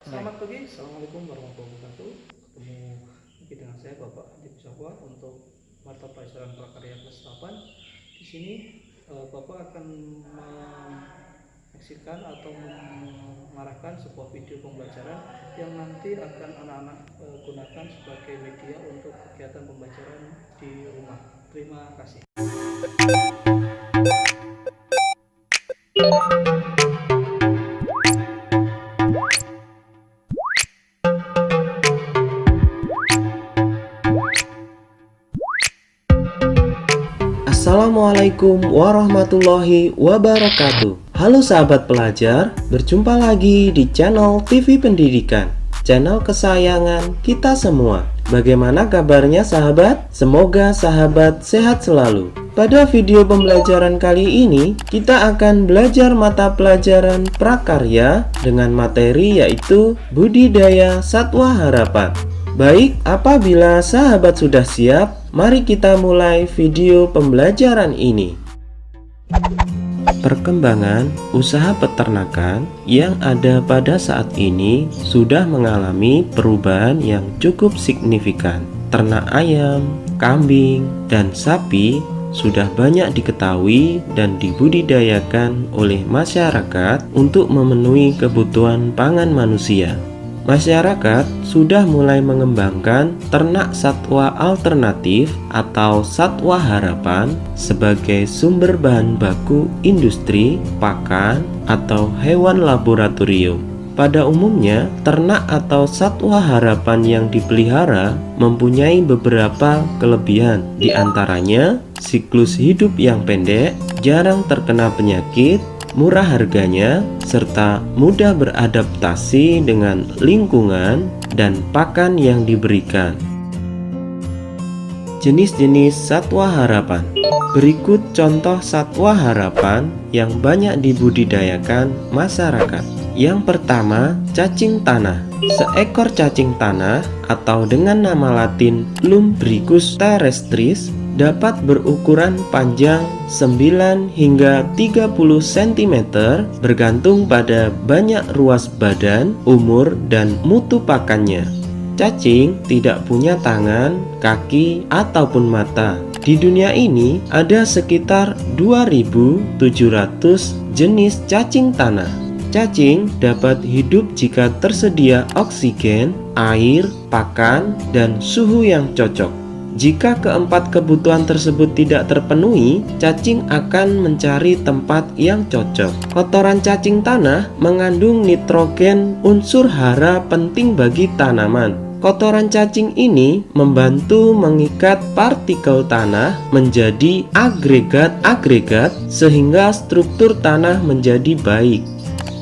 Selamat pagi, Assalamualaikum warahmatullahi wabarakatuh. Ketemu lagi dengan saya Bapak Adi Pusakwa untuk mata pelajaran prakarya kelas 8. Di sini Bapak akan menyaksikan atau mengarahkan sebuah video pembelajaran yang nanti akan anak-anak gunakan sebagai media untuk kegiatan pembelajaran di rumah. Terima kasih. Assalamualaikum warahmatullahi wabarakatuh. Halo sahabat pelajar, berjumpa lagi di channel TV Pendidikan, channel kesayangan kita semua. Bagaimana kabarnya sahabat? Semoga sahabat sehat selalu. Pada video pembelajaran kali ini, kita akan belajar mata pelajaran prakarya dengan materi yaitu budidaya satwa harapan. Baik, apabila sahabat sudah siap, mari kita mulai video pembelajaran ini. Perkembangan usaha peternakan yang ada pada saat ini sudah mengalami perubahan yang cukup signifikan. Ternak ayam, kambing, dan sapi sudah banyak diketahui dan dibudidayakan oleh masyarakat untuk memenuhi kebutuhan pangan manusia. Masyarakat sudah mulai mengembangkan ternak satwa alternatif atau satwa harapan sebagai sumber bahan baku industri, pakan, atau hewan laboratorium. Pada umumnya, ternak atau satwa harapan yang dipelihara mempunyai beberapa kelebihan, di antaranya siklus hidup yang pendek, jarang terkena penyakit, murah harganya, serta mudah beradaptasi dengan lingkungan dan pakan yang diberikan. Jenis-jenis satwa harapan. Berikut contoh satwa harapan yang banyak dibudidayakan masyarakat. Yang pertama, cacing tanah. Seekor cacing tanah atau dengan nama latin Lumbricus terrestris dapat berukuran panjang 9 hingga 30 cm bergantung pada banyak ruas badan, umur, dan mutu pakannya. Cacing tidak punya tangan, kaki, ataupun mata. Di dunia ini ada sekitar 2.700 jenis cacing tanah. Cacing dapat hidup jika tersedia oksigen, air, pakan, dan suhu yang cocok. Jika keempat kebutuhan tersebut tidak terpenuhi, cacing akan mencari tempat yang cocok. Kotoran cacing tanah mengandung nitrogen, unsur hara penting bagi tanaman. Kotoran cacing ini membantu mengikat partikel tanah menjadi agregat-agregat sehingga struktur tanah menjadi baik.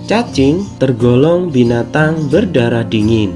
Cacing tergolong binatang berdarah dingin.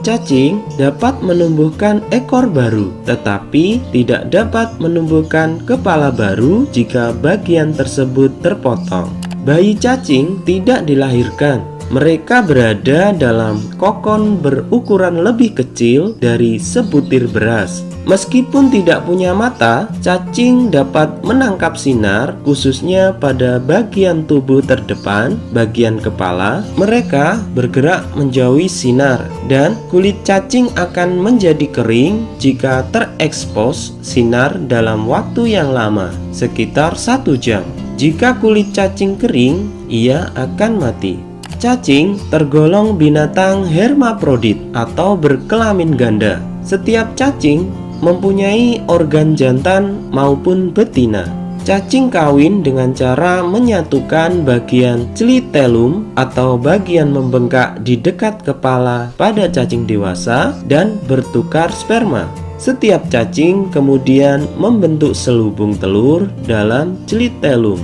Cacing dapat menumbuhkan ekor baru, tetapi tidak dapat menumbuhkan kepala baru jika bagian tersebut terpotong. Bayi cacing tidak dilahirkan. Mereka berada dalam kokon berukuran lebih kecil dari sebutir beras. Meskipun tidak punya mata, cacing dapat menangkap sinar, khususnya pada bagian tubuh terdepan, bagian kepala. Mereka bergerak menjauhi sinar, dan kulit cacing akan menjadi kering jika terekspos sinar dalam waktu yang lama, sekitar 1 jam. Jika kulit cacing kering, ia akan mati. Cacing tergolong binatang hermaprodit atau berkelamin ganda. Setiap cacing mempunyai organ jantan maupun betina. Cacing kawin dengan cara menyatukan bagian clitellum atau bagian membengkak di dekat kepala pada cacing dewasa dan bertukar sperma. Setiap cacing kemudian membentuk selubung telur dalam clitellum.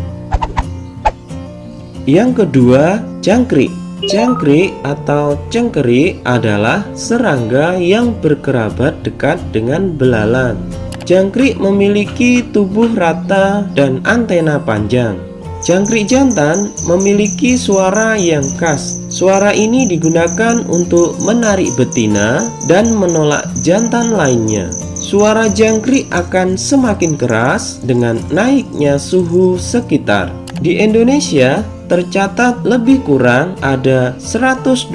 Yang kedua, jangkrik. Jangkrik atau cengkerik adalah serangga yang berkerabat dekat dengan belalang. Jangkrik memiliki tubuh rata dan antena panjang. Jangkrik jantan memiliki suara yang khas. Suara ini digunakan untuk menarik betina dan menolak jantan lainnya. Suara jangkrik akan semakin keras dengan naiknya suhu sekitar. Di Indonesia, tercatat lebih kurang ada 123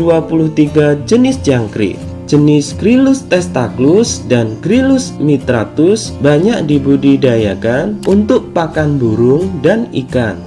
jenis jangkrik. Jenis Gryllus testaclus dan Gryllus mitratus banyak dibudidayakan untuk pakan burung dan ikan.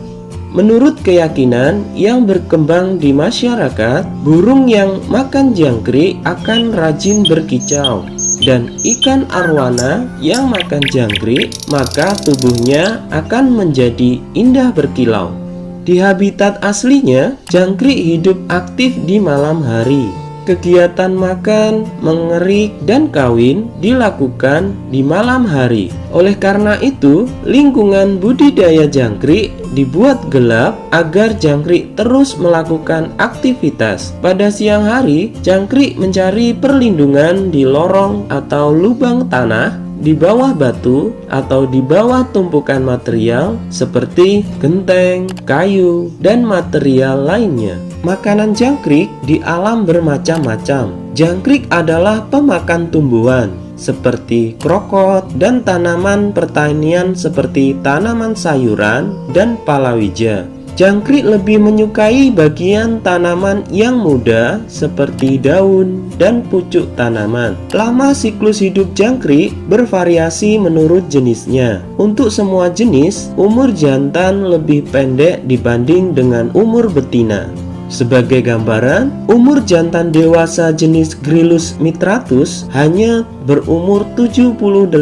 Menurut keyakinan yang berkembang di masyarakat, burung yang makan jangkrik akan rajin berkicau, dan ikan arwana yang makan jangkrik maka tubuhnya akan menjadi indah berkilau. Di habitat aslinya, jangkrik hidup aktif di malam hari. Kegiatan makan, mengerik, dan kawin dilakukan di malam hari. Oleh karena itu, lingkungan budidaya jangkrik dibuat gelap agar jangkrik terus melakukan aktivitas. Pada siang hari, jangkrik mencari perlindungan di lorong atau lubang tanah, di bawah batu, atau di bawah tumpukan material seperti genteng, kayu, dan material lainnya. Makanan jangkrik di alam bermacam-macam. Jangkrik adalah pemakan tumbuhan seperti krokot dan tanaman pertanian seperti tanaman sayuran dan palawija. Jangkrik lebih menyukai bagian tanaman yang muda seperti daun dan pucuk tanaman. Lama siklus hidup jangkrik bervariasi menurut jenisnya. Untuk semua jenis, umur jantan lebih pendek dibanding dengan umur betina. Sebagai gambaran, umur jantan dewasa jenis Gryllus mitratus hanya berumur 78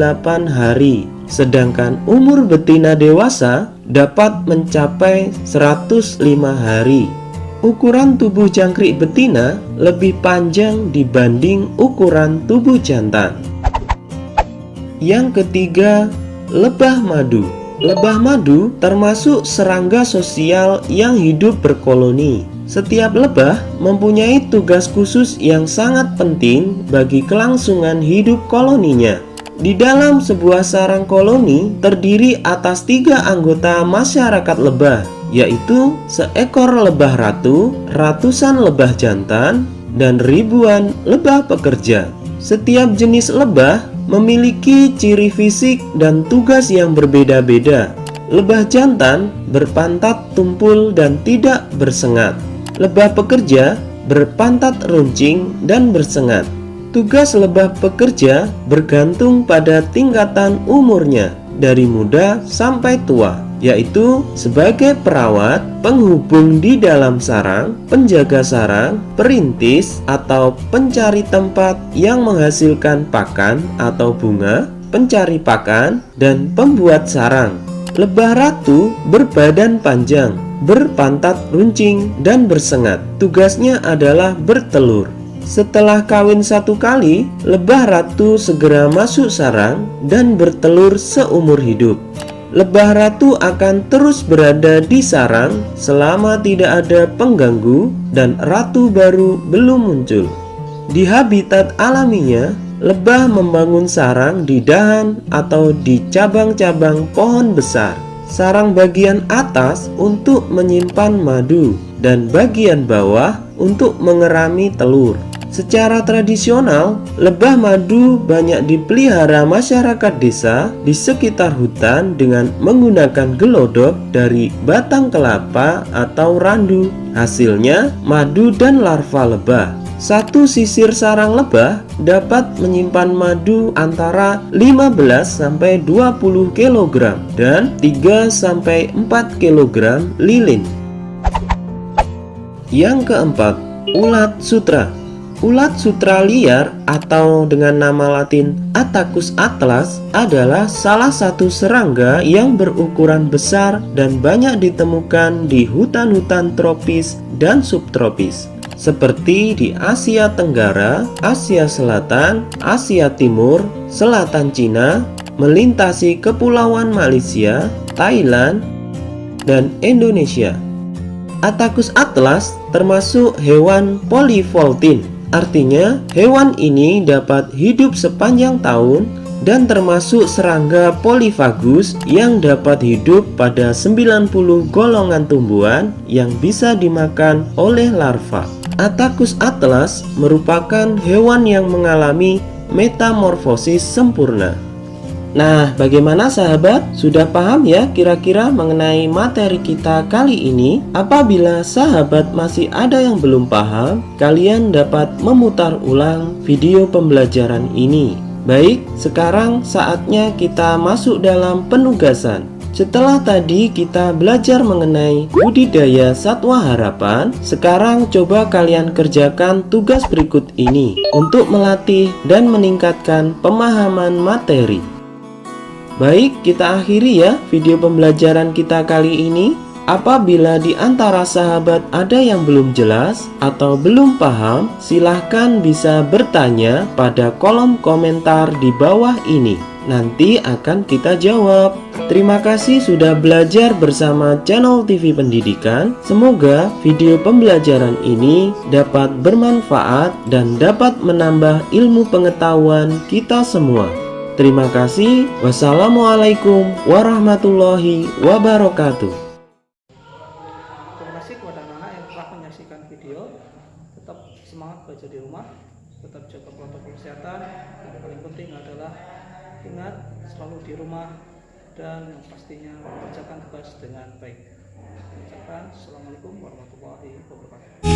hari, sedangkan umur betina dewasa dapat mencapai 105 hari. Ukuran tubuh jangkrik betina lebih panjang dibanding ukuran tubuh jantan. Yang ketiga, lebah madu. Lebah madu termasuk serangga sosial yang hidup berkoloni. Setiap lebah mempunyai tugas khusus yang sangat penting bagi kelangsungan hidup koloninya. Di dalam sebuah sarang koloni terdiri atas 3 anggota masyarakat lebah, yaitu seekor lebah ratu, ratusan lebah jantan, dan ribuan lebah pekerja. Setiap jenis lebah memiliki ciri fisik dan tugas yang berbeda-beda. Lebah jantan berpantat tumpul dan tidak bersengat. Lebah pekerja berpantat runcing dan bersengat. Tugas lebah pekerja bergantung pada tingkatan umurnya, dari muda sampai tua, yaitu sebagai perawat, penghubung di dalam sarang, penjaga sarang, perintis atau pencari tempat yang menghasilkan pakan atau bunga, pencari pakan, dan pembuat sarang. Lebah ratu berbadan panjang, berpantat runcing, dan bersengat. Tugasnya adalah bertelur. Setelah kawin 1 kali, lebah ratu segera masuk sarang dan bertelur seumur hidup. Lebah ratu akan terus berada di sarang selama tidak ada pengganggu dan ratu baru belum muncul. Di habitat alaminya, lebah membangun sarang di dahan atau di cabang-cabang pohon besar. Sarang bagian atas untuk menyimpan madu dan bagian bawah untuk mengerami telur. Secara tradisional, lebah madu banyak dipelihara masyarakat desa di sekitar hutan dengan menggunakan gelodok dari batang kelapa atau randu. Hasilnya, madu dan larva lebah. Satu sisir sarang lebah dapat menyimpan madu antara 15-20 kg dan 3-4 kg lilin. Yang keempat, ulat sutra. Ulat sutra liar atau dengan nama latin Attacus atlas adalah salah satu serangga yang berukuran besar dan banyak ditemukan di hutan-hutan tropis dan subtropis, seperti di Asia Tenggara, Asia Selatan, Asia Timur, Selatan Cina, melintasi kepulauan Malaysia, Thailand, dan Indonesia. Attacus atlas termasuk hewan polyvoltin. Artinya, hewan ini dapat hidup sepanjang tahun dan termasuk serangga polifagus yang dapat hidup pada 90 golongan tumbuhan yang bisa dimakan oleh larva. Attacus atlas merupakan hewan yang mengalami metamorfosis sempurna. Nah, bagaimana sahabat? Sudah paham ya kira-kira mengenai materi kita kali ini? Apabila sahabat masih ada yang belum paham, kalian dapat memutar ulang video pembelajaran ini. Baik, sekarang saatnya kita masuk dalam penugasan. Setelah tadi kita belajar mengenai budidaya satwa harapan, sekarang coba kalian kerjakan tugas berikut ini untuk melatih dan meningkatkan pemahaman materi. Baik, kita akhiri ya video pembelajaran kita kali ini. Apabila di antara sahabat ada yang belum jelas atau belum paham, silahkan bisa bertanya pada kolom komentar di bawah ini. Nanti akan kita jawab. Terima kasih sudah belajar bersama channel TV Pendidikan. Semoga video pembelajaran ini dapat bermanfaat dan dapat menambah ilmu pengetahuan kita semua. Terima kasih. Wassalamualaikum warahmatullahi wabarakatuh. Terima kasih kepada anak-anak yang telah menyaksikan video. Tetap semangat belajar di rumah, tetap jaga protokol kesehatan. Yang paling penting adalah ingat selalu di rumah dan yang pastinya mengerjakan tugas dengan baik. Ucapkan Assalamualaikum warahmatullahi wabarakatuh.